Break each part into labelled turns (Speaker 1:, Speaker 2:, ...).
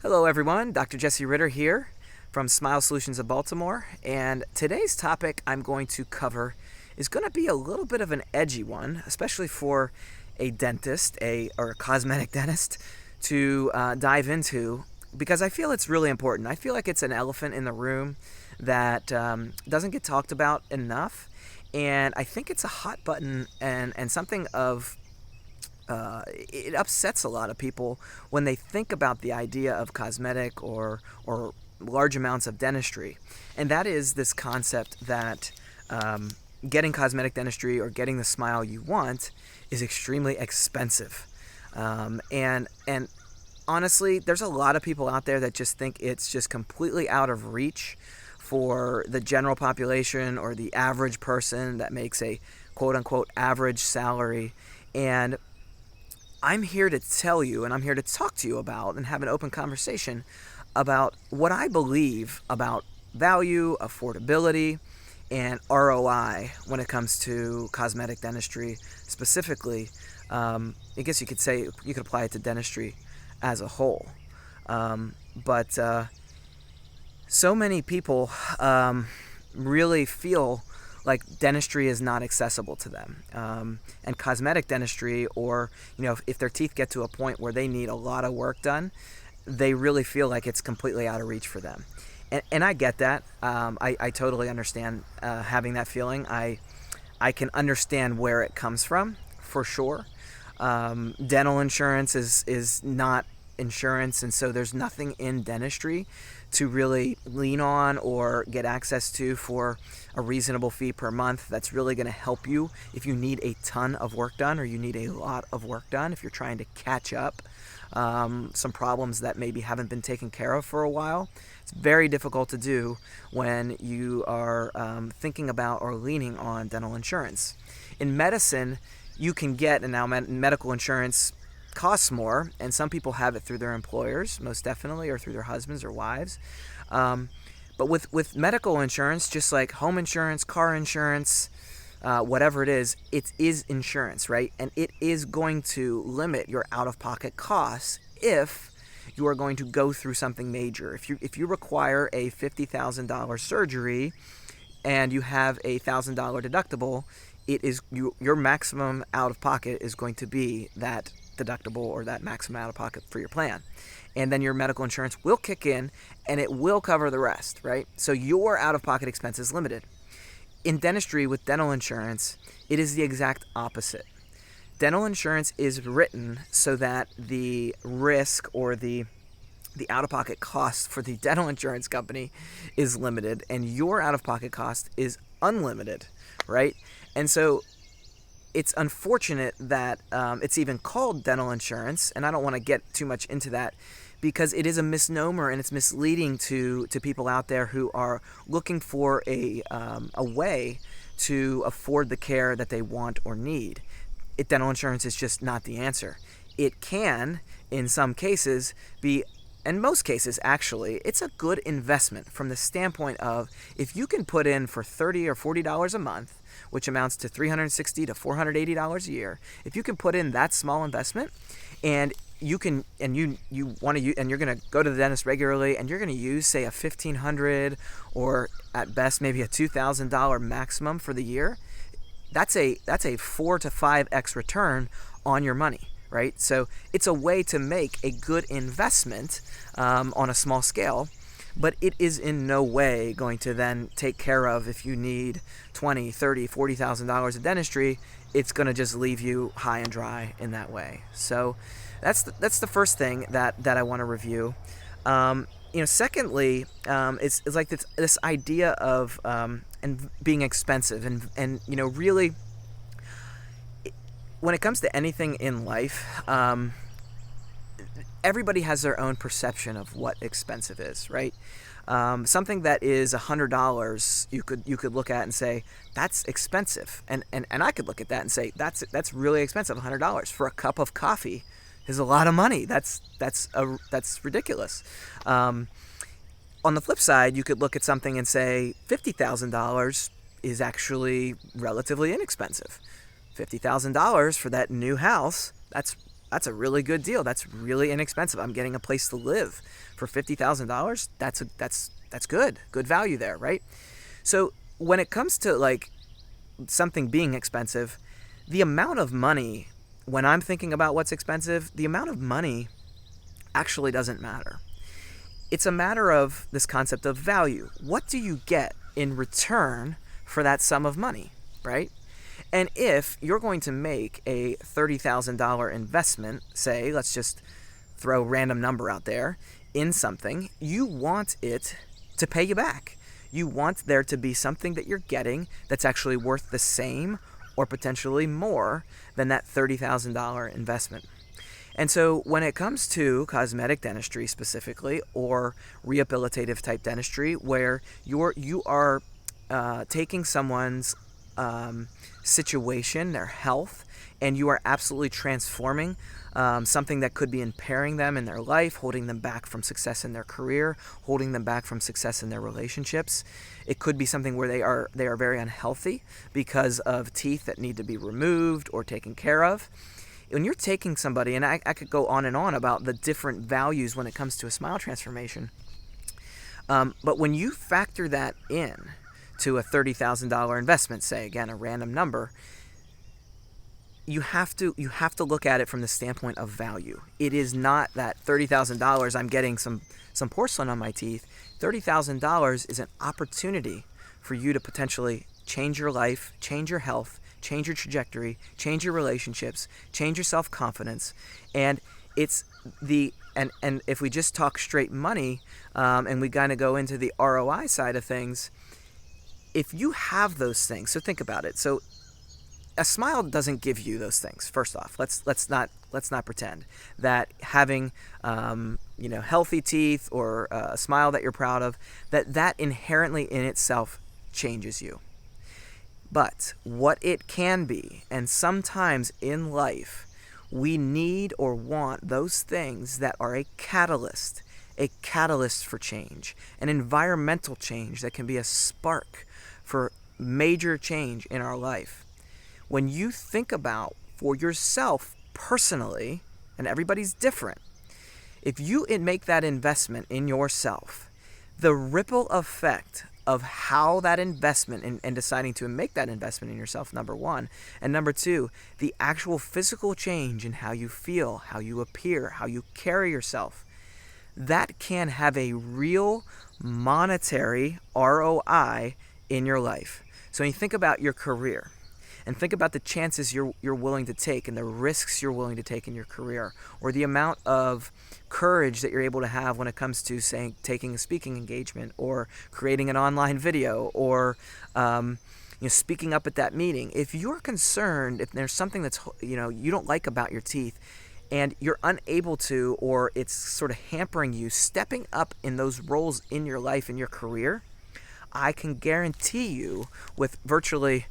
Speaker 1: Hello everyone, Dr. Jesse Ritter here from Smile Solutions of Baltimore, and today's topic I'm going to cover is going to be a little bit of an edgy one, especially for a dentist or a cosmetic dentist to dive into, because I feel it's really important. I feel like it's an elephant in the room that doesn't get talked about enough, and I think it's a hot button and something of it upsets a lot of people when they think about the idea of cosmetic or large amounts of dentistry, and that is this concept that getting cosmetic dentistry or getting the smile you want is extremely expensive, and honestly, there's a lot of people out there that just think it's just completely out of reach for the general population or the average person that makes a quote unquote average salary. And I'm here to tell you, and I'm here to talk to you about and have an open conversation about what I believe about value, affordability, and ROI when it comes to cosmetic dentistry specifically. I guess you could say you could apply it to dentistry as a whole. But so many people really feel like dentistry is not accessible to them, and cosmetic dentistry, or if their teeth get to a point where they need a lot of work done, they really feel like it's completely out of reach for them. And I get that. I totally understand having that feeling. I can understand where it comes from, for sure. Dental insurance is not insurance, and so there's nothing in dentistry to really lean on or get access to for a reasonable fee per month that's really going to help you if you need a ton of work done or you need a lot of work done, if you're trying to catch up some problems that maybe haven't been taken care of for a while. It's very difficult to do when you are thinking about or leaning on dental insurance. In medicine, you can get, and now medical insurance costs more, and some people have it through their employers, most definitely, or through their husbands or wives. But with medical insurance, just like home insurance, car insurance, whatever it is insurance, right? And it is going to limit your out-of-pocket costs if you are going to go through something major. If you require a $50,000 surgery and you have a $1,000 deductible, your maximum out-of-pocket is going to be that deductible or that maximum out-of-pocket for your plan. And then your medical insurance will kick in and it will cover the rest, right? So your out-of-pocket expense is limited. In dentistry, with dental insurance, it is the exact opposite. Dental insurance is written so that the risk or the out-of-pocket cost for the dental insurance company is limited, and your out-of-pocket cost is unlimited, right? And so it's unfortunate that it's even called dental insurance, and I don't want to get too much into that because it is a misnomer and it's misleading to people out there who are looking for a way to afford the care that they want or need. Dental insurance is just not the answer. It can, in some cases, be, in most cases actually, it's a good investment from the standpoint of if you can put in for $30 or $40 a month, which amounts to $360 to $480 a year. If you can put in that small investment, and you can, and you want to, and you're going to go to the dentist regularly, and you're going to use, say, a $1,500 or at best maybe a $2,000 maximum for the year, that's a 4 to 5x return on your money, right? So it's a way to make a good investment on a small scale. But it is in no way going to then take care of if you need $20,000, $30,000, $40,000 of dentistry. It's going to just leave you high and dry in that way. So that's the first thing that I want to review. Secondly, it's like this idea of and being expensive, and really, when it comes to anything in life, everybody has their own perception of what expensive is, right? Something that is $100, you could look at and say that's expensive, and I could look at that and say that's really expensive. $100 for a cup of coffee is a lot of money. That's ridiculous. On the flip side, you could look at something and say $50,000 is actually relatively inexpensive. $50,000 for that new house, that's that's a really good deal. That's really inexpensive. I'm getting a place to live for $50,000. That's good value there, right? So when it comes to like something being expensive, the amount of money, when I'm thinking about what's expensive, the amount of money actually doesn't matter. It's a matter of this concept of value. What do you get in return for that sum of money, right? And if you're going to make a $30,000 investment, say, let's just throw a random number out there, in something, you want it to pay you back. You want there to be something that you're getting that's actually worth the same or potentially more than that $30,000 investment. And so when it comes to cosmetic dentistry specifically, or rehabilitative type dentistry, where you are taking someone's situation, their health, and you are absolutely transforming something that could be impairing them in their life, holding them back from success in their career, holding them back from success in their relationships. It could be something where they are very unhealthy because of teeth that need to be removed or taken care of. When you're taking somebody, and I could go on and on about the different values when it comes to a smile transformation, but when you factor that in to a $30,000 investment, say again a random number, you have to look at it from the standpoint of value. It is not that $30,000 I'm getting some porcelain on my teeth. $30,000 is an opportunity for you to potentially change your life, change your health, change your trajectory, change your relationships, change your self-confidence. And it's and if we just talk straight money, and we kind of go into the ROI side of things, if you have those things, so think about it. So a smile doesn't give you those things. First off, let's not pretend that having healthy teeth or a smile that you're proud of, that inherently in itself changes you. But what it can be, and sometimes in life, we need or want those things that are a catalyst for change, an environmental change that can be a spark for major change in our life. When you think about for yourself personally, and everybody's different, if you make that investment in yourself, the ripple effect of how that investment and deciding to make that investment in yourself, number one, and number two, the actual physical change in how you feel, how you appear, how you carry yourself, that can have a real monetary ROI in your life. So when you think about your career, and think about the chances you're willing to take and the risks you're willing to take in your career, or the amount of courage that you're able to have when it comes to, say, taking a speaking engagement or creating an online video or speaking up at that meeting. If you're concerned, if there's something that's you don't like about your teeth, and you're unable to, or it's sort of hampering you stepping up in those roles in your life, in your career, I can guarantee you with virtually,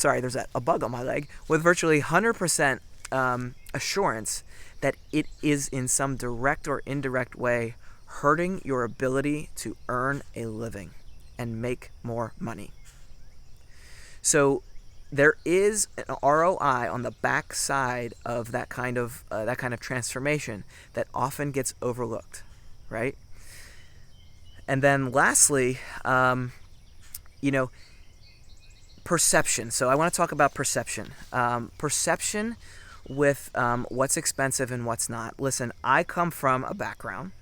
Speaker 1: there's a bug on my leg, with virtually 100% assurance that it is in some direct or indirect way hurting your ability to earn a living and make more money. So there is an ROI on the back side of that kind of transformation that often gets overlooked, right? And then lastly, perception. So I want to talk about perception. Perception with what's expensive and what's not. Listen, I come from a background.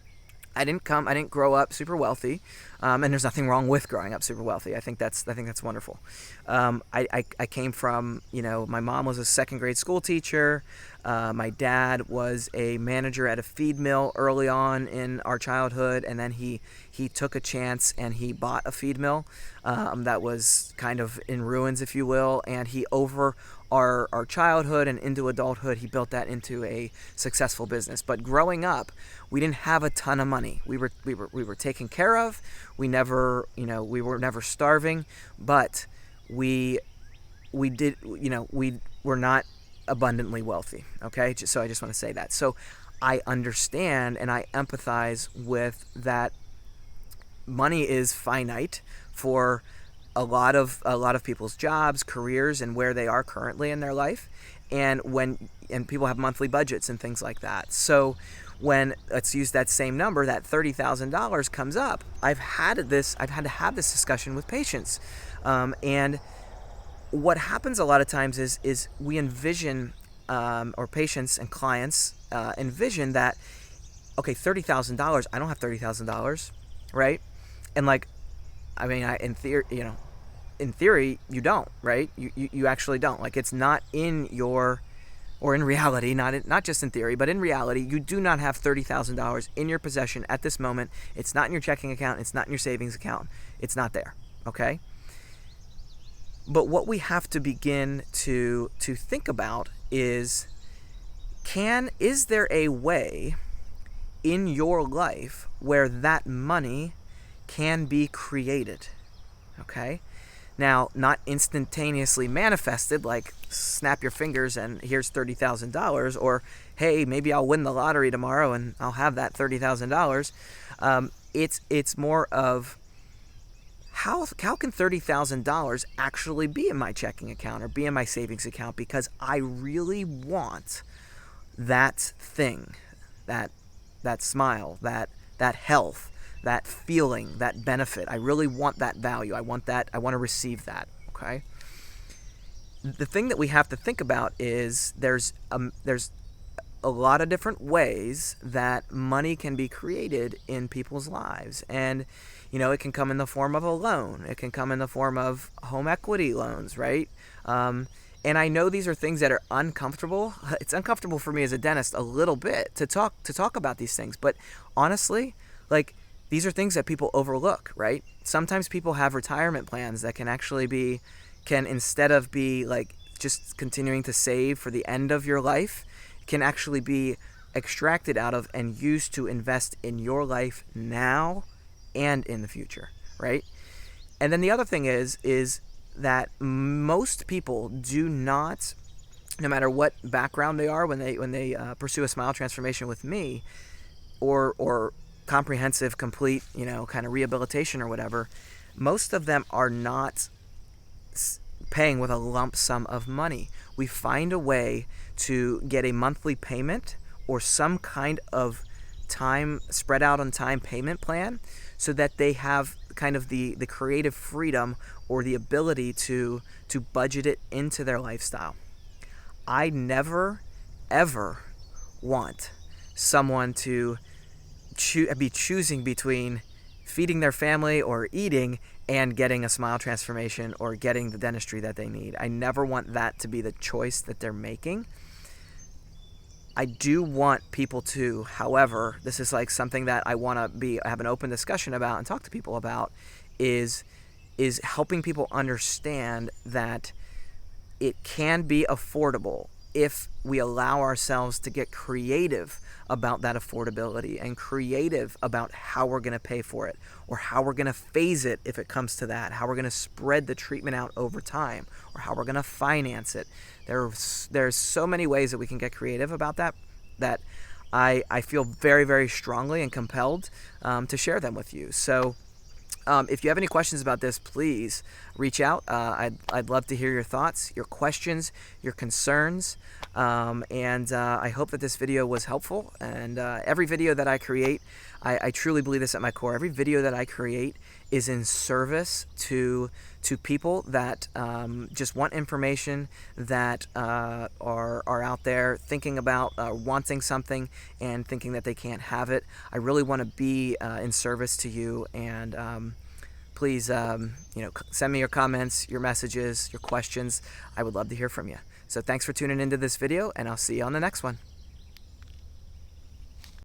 Speaker 1: I didn't grow up super wealthy, and there's nothing wrong with growing up super wealthy. I think that's wonderful. I came from, my mom was a second grade school teacher. My dad was a manager at a feed mill early on in our childhood, and then he took a chance and he bought a feed mill that was kind of in ruins, if you will, and he over our childhood and into adulthood, he built that into a successful business. But growing up, we didn't have a ton of money. We were taken care of. We were never starving, but we were not abundantly wealthy. Okay, so I just want to say that. So I understand and I empathize with that. Money is finite for a lot of people's jobs, careers, and where they are currently in their life. and people have monthly budgets and things like that. So when, let's use that same number, that $30,000 comes up, I've had to have this discussion with patients, and what happens a lot of times is we envision, or patients and clients envision that, okay, $30,000, I don't have $30,000, right? And like, I mean, in theory, you don't, right? You actually don't. Like, it's not in your, or in reality, not just in theory, but in reality, you do not have $30,000 in your possession at this moment. It's not in your checking account. It's not in your savings account. It's not there, okay? But what we have to begin to think about is there a way in your life where that money can be created, okay? Now, not instantaneously manifested, like snap your fingers and here's $30,000, or hey, maybe I'll win the lottery tomorrow and I'll have that $30,000. It's more of how can $30,000 actually be in my checking account or be in my savings account, because I really want that thing, that smile, that health, that feeling, that benefit. I really want that value. I want to receive that, okay? The thing that we have to think about is there's a lot of different ways that money can be created in people's lives. And, it can come in the form of a loan. It can come in the form of home equity loans, right? And I know these are things that are uncomfortable. It's uncomfortable for me as a dentist a little bit to talk about these things. But honestly, like, these are things that people overlook, right? Sometimes people have retirement plans that can instead of be like just continuing to save for the end of your life, can actually be extracted out of and used to invest in your life now and in the future, right? And then the other thing is that most people do not, no matter what background they are, when they pursue a smile transformation with me, or comprehensive, complete, kind of rehabilitation or whatever, most of them are not paying with a lump sum of money. We find a way to get a monthly payment or some kind of time, spread out on time payment plan, so that they have kind of the creative freedom or the ability to budget it into their lifestyle. I never, ever want someone to be choosing between feeding their family or eating and getting a smile transformation or getting the dentistry that they need. I never want that to be the choice that they're making. I do want people to, however, this is like something that I want to have an open discussion about and talk to people about, is helping people understand that it can be affordable if we allow ourselves to get creative about that affordability and creative about how we're going to pay for it, or how we're going to phase it if it comes to that, how we're going to spread the treatment out over time, or how we're going to finance it. There's so many ways that we can get creative about that I feel very, very strongly and compelled to share them with you. So if you have any questions about this, please reach out. I'd love to hear your thoughts, your questions, your concerns, and I hope that this video was helpful. And every video that I create, I truly believe this at my core. Every video that I create is in service to people that just want information, that are out there thinking about wanting something and thinking that they can't have it. I really want to be in service to you, and please send me your comments, your messages, your questions. I would love to hear from you. So thanks for tuning into this video, and I'll see you on the next one.